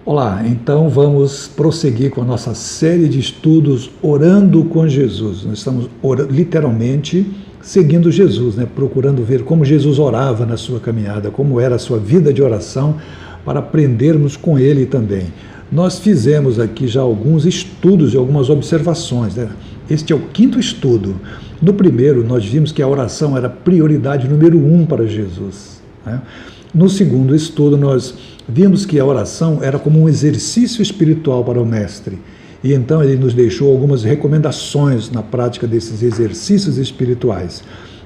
Olá, então vamos prosseguir com a nossa série de estudos Orando com Jesus. Nós estamos literalmente seguindo Jesus, procurando ver como Jesus orava na sua caminhada, como era a sua vida de oração, para aprendermos com ele também. Nós fizemos aqui já alguns estudos e algumas observações. Este é o quinto estudo. No primeiro, nós vimos que a oração era prioridade número 1 para Jesus. No segundo estudo, nós vimos que a oração era como um exercício espiritual para o Mestre. E então ele nos deixou algumas recomendações na prática desses exercícios espirituais.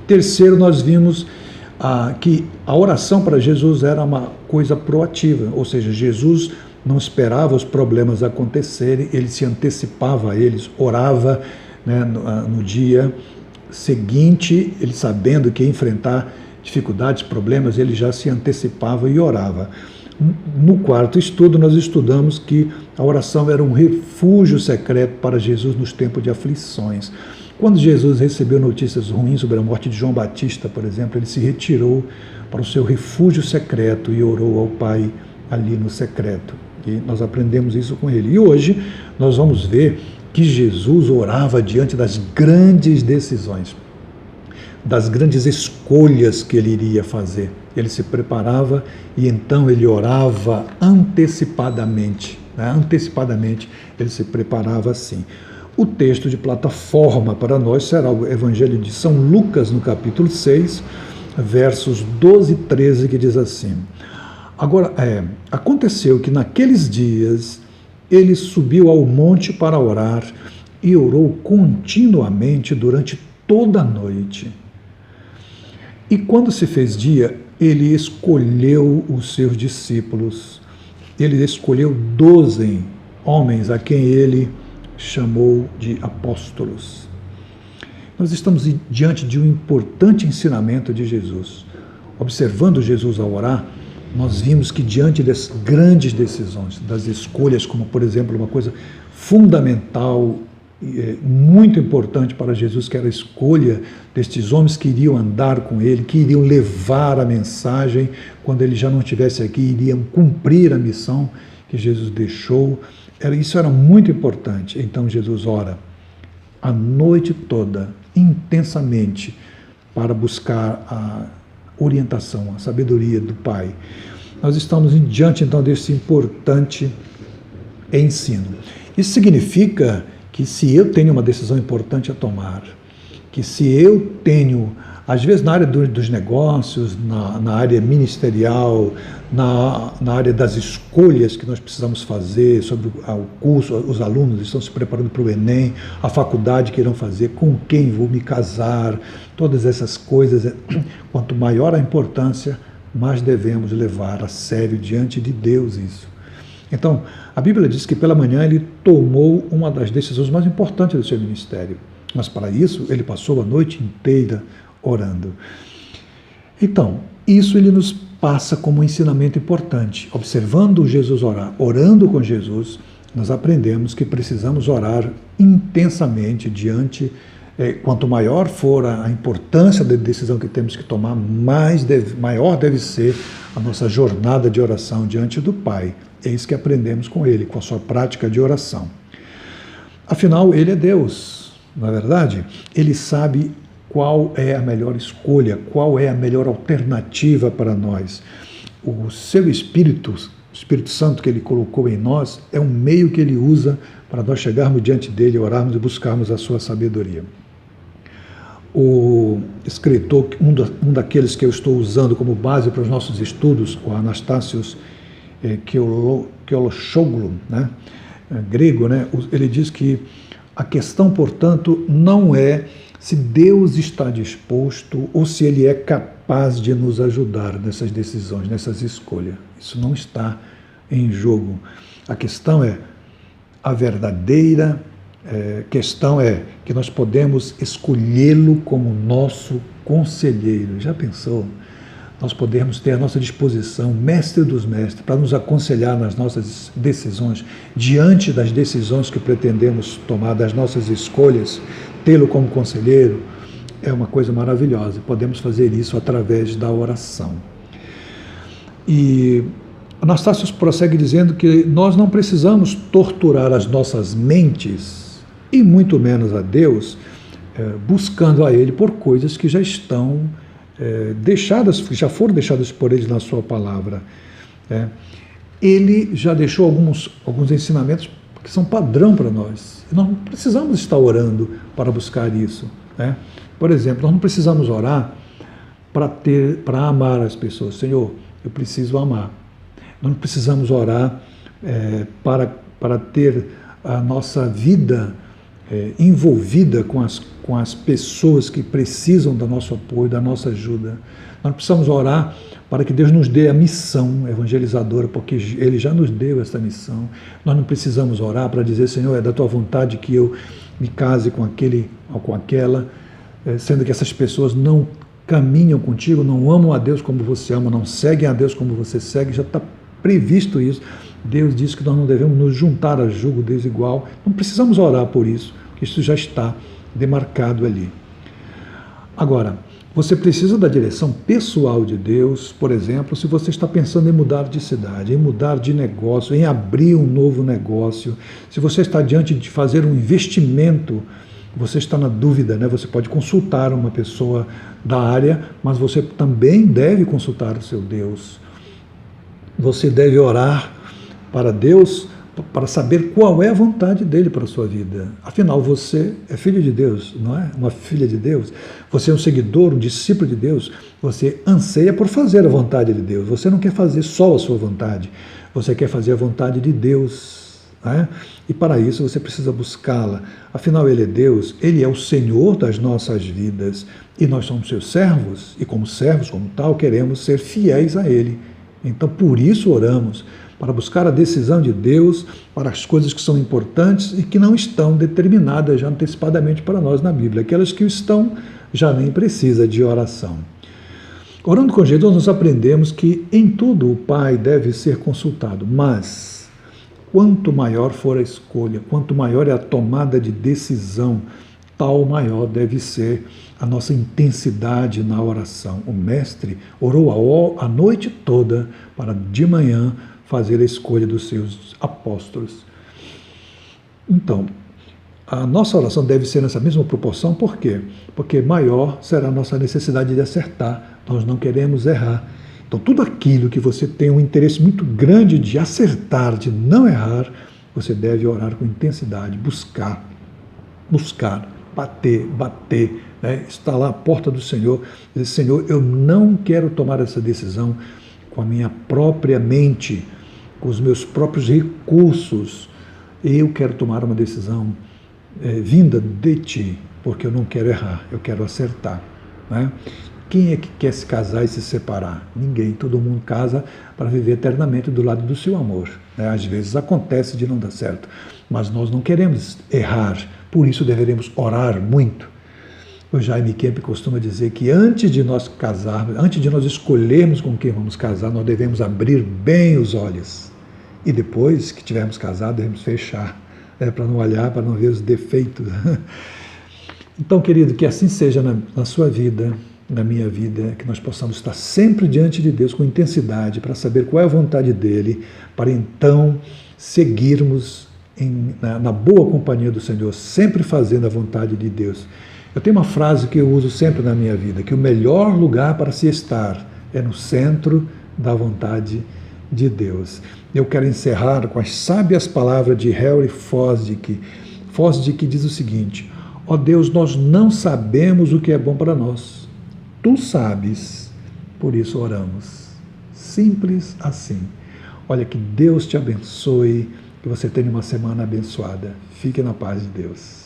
Terceiro, nós vimos que a oração para Jesus era uma coisa proativa, ou seja, Jesus não esperava os problemas acontecerem, ele se antecipava a eles, orava no dia seguinte, ele sabendo que ia enfrentar dificuldades, problemas, ele já se antecipava e orava. No quarto estudo, nós estudamos que a oração era um refúgio secreto para Jesus nos tempos de aflições. Quando Jesus recebeu notícias ruins sobre a morte de João Batista, por exemplo, ele se retirou para o seu refúgio secreto e orou ao Pai ali no secreto. E nós aprendemos isso com ele. E hoje nós vamos ver que Jesus orava diante das grandes decisões, das grandes escolhas que ele iria fazer. Ele se preparava e então ele orava antecipadamente. Antecipadamente ele se preparava assim. O texto de plataforma para nós será o Evangelho de São Lucas, no capítulo 6, versos 12 e 13, que diz assim: Agora, aconteceu que naqueles dias ele subiu ao monte para orar e orou continuamente durante toda a noite. E quando se fez dia, ele escolheu os seus discípulos. Ele escolheu 12 homens a quem ele chamou de apóstolos. Nós estamos diante de um importante ensinamento de Jesus. Observando Jesus a orar, nós vimos que diante das grandes decisões, das escolhas, como por exemplo uma coisa fundamental, muito importante para Jesus, que era a escolha destes homens que iriam andar com ele, que iriam levar a mensagem, quando ele já não estivesse aqui, iriam cumprir a missão que Jesus deixou. Isso era muito importante. Então Jesus ora a noite toda, intensamente, para buscar a orientação, a sabedoria do Pai. Nós estamos diante então desse importante ensino. Isso significa que se eu tenho uma decisão importante a tomar, que se eu tenho, às vezes na área dos negócios, na área ministerial, na área das escolhas que nós precisamos fazer sobre o curso, os alunos estão se preparando para o Enem, a faculdade que irão fazer, com quem vou me casar, todas essas coisas, quanto maior a importância, mais devemos levar a sério diante de Deus isso. Então, a Bíblia diz que pela manhã ele tomou uma das decisões mais importantes do seu ministério, mas para isso ele passou a noite inteira orando. Então, isso ele nos passa como um ensinamento importante. Observando Jesus orar, orando com Jesus, nós aprendemos que precisamos orar intensamente diante, quanto maior for a importância da decisão que temos que tomar, maior deve ser a nossa jornada de oração diante do Pai. É isso que aprendemos com ele, com a sua prática de oração. Afinal, ele é Deus, não é verdade? Ele sabe qual é a melhor escolha, qual é a melhor alternativa para nós. O seu Espírito, o Espírito Santo que ele colocou em nós, é um meio que ele usa para nós chegarmos diante dele, orarmos e buscarmos a sua sabedoria. O escritor, um daqueles que eu estou usando como base para os nossos estudos, o Anastácios Keolosoglu, grego, ele diz que a questão, portanto, não é se Deus está disposto ou se Ele é capaz de nos ajudar nessas decisões, nessas escolhas. Isso não está em jogo. A questão é, a verdadeira questão é que nós podemos escolhê-lo como nosso conselheiro. Já pensou? Nós podemos ter à nossa disposição, mestre dos mestres, para nos aconselhar nas nossas decisões, diante das decisões que pretendemos tomar, das nossas escolhas, tê-lo como conselheiro, é uma coisa maravilhosa. Podemos fazer isso através da oração. E Anastácio prossegue dizendo que nós não precisamos torturar as nossas mentes, e muito menos a Deus, buscando a Ele por coisas que já estão deixadas, que já foram deixadas por Ele na sua palavra. Ele já deixou alguns ensinamentos que são padrão para nós. E nós não precisamos estar orando para buscar isso. Por exemplo, nós não precisamos orar para amar as pessoas. Senhor, eu preciso amar. Nós não precisamos orar para ter a nossa vida envolvida com as pessoas que precisam do nosso apoio, da nossa ajuda. Nós precisamos orar para que Deus nos dê a missão evangelizadora, porque Ele já nos deu essa missão. Nós não precisamos orar para dizer, Senhor, é da Tua vontade que eu me case com aquele ou com aquela, sendo que essas pessoas não caminham contigo, não amam a Deus como você ama, não seguem a Deus como você segue, já está previsto isso. Deus diz que nós não devemos nos juntar a julgo desigual. Não precisamos orar por isso, porque isso já está demarcado ali. Agora, você precisa da direção pessoal de Deus, por exemplo, se você está pensando em mudar de cidade, em mudar de negócio, em abrir um novo negócio, se você está diante de fazer um investimento, você está na dúvida, Você pode consultar uma pessoa da área, mas você também deve consultar o seu Deus. Você deve orar para Deus para saber qual é a vontade dele para a sua vida. Afinal, você é filho de Deus, não é? Uma filha de Deus. Você é um seguidor, um discípulo de Deus. Você anseia por fazer a vontade de Deus. Você não quer fazer só a sua vontade. Você quer fazer a vontade de Deus. E para isso você precisa buscá-la. Afinal, Ele é Deus, Ele é o Senhor das nossas vidas. E nós somos seus servos. E como servos, como tal, queremos ser fiéis a Ele. Então, por isso oramos, para buscar a decisão de Deus para as coisas que são importantes e que não estão determinadas já antecipadamente para nós na Bíblia. Aquelas que estão, já nem precisa de oração. Orando com Jesus, nós aprendemos que em tudo o Pai deve ser consultado, mas quanto maior for a escolha, quanto maior é a tomada de decisão, tal maior deve ser a nossa intensidade na oração. O Mestre orou a noite toda para de manhã fazer a escolha dos seus apóstolos. Então, a nossa oração deve ser nessa mesma proporção, por quê? Porque maior será a nossa necessidade de acertar, nós não queremos errar. Então, tudo aquilo que você tem um interesse muito grande de acertar, de não errar, você deve orar com intensidade, buscar, bater, estar lá à porta do Senhor, dizer, Senhor, eu não quero tomar essa decisão com a minha própria mente, com os meus próprios recursos. Eu quero tomar uma decisão vinda de Ti, porque eu não quero errar, eu quero acertar. Quem é que quer se casar e se separar? Ninguém, todo mundo casa para viver eternamente do lado do seu amor. Às vezes acontece de não dar certo, mas nós não queremos errar, por isso deveremos orar muito. O Jaime Kemp costuma dizer que antes de nós casarmos, antes de nós escolhermos com quem vamos casar, nós devemos abrir bem os olhos. E depois que tivermos casado, devemos fechar, para não olhar, para não ver os defeitos. Então, querido, que assim seja na sua vida, na minha vida, que nós possamos estar sempre diante de Deus com intensidade, para saber qual é a vontade dEle, para então seguirmos na boa companhia do Senhor, sempre fazendo a vontade de Deus. Eu tenho uma frase que eu uso sempre na minha vida, que o melhor lugar para se estar é no centro da vontade de Deus. Eu quero encerrar com as sábias palavras de Henry Fosdick. Fosdick diz o seguinte: ó Deus, nós não sabemos o que é bom para nós. Tu sabes, por isso oramos. Simples assim. Olha, que Deus te abençoe, que você tenha uma semana abençoada. Fique na paz de Deus.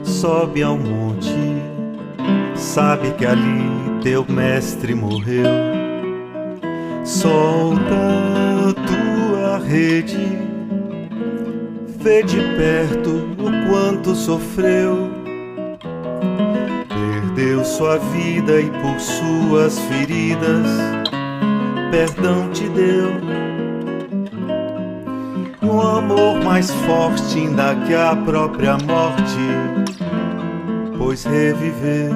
Sobe ao monte, sabe que ali teu mestre morreu. Solta tua rede, vê de perto o quanto sofreu. Perdeu sua vida e por suas feridas perdão te deu. um amor mais forte ainda que a própria morte, pois reviver.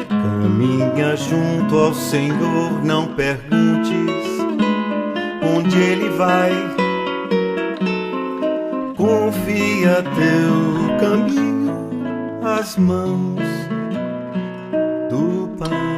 Caminha junto ao Senhor, não perguntes onde Ele vai. Confia teu caminho às mãos do Pai.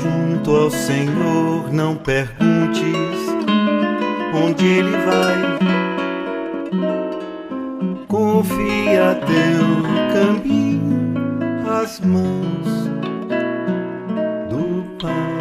Junto ao Senhor, não perguntes onde Ele vai. Confia teu caminho às mãos do Pai.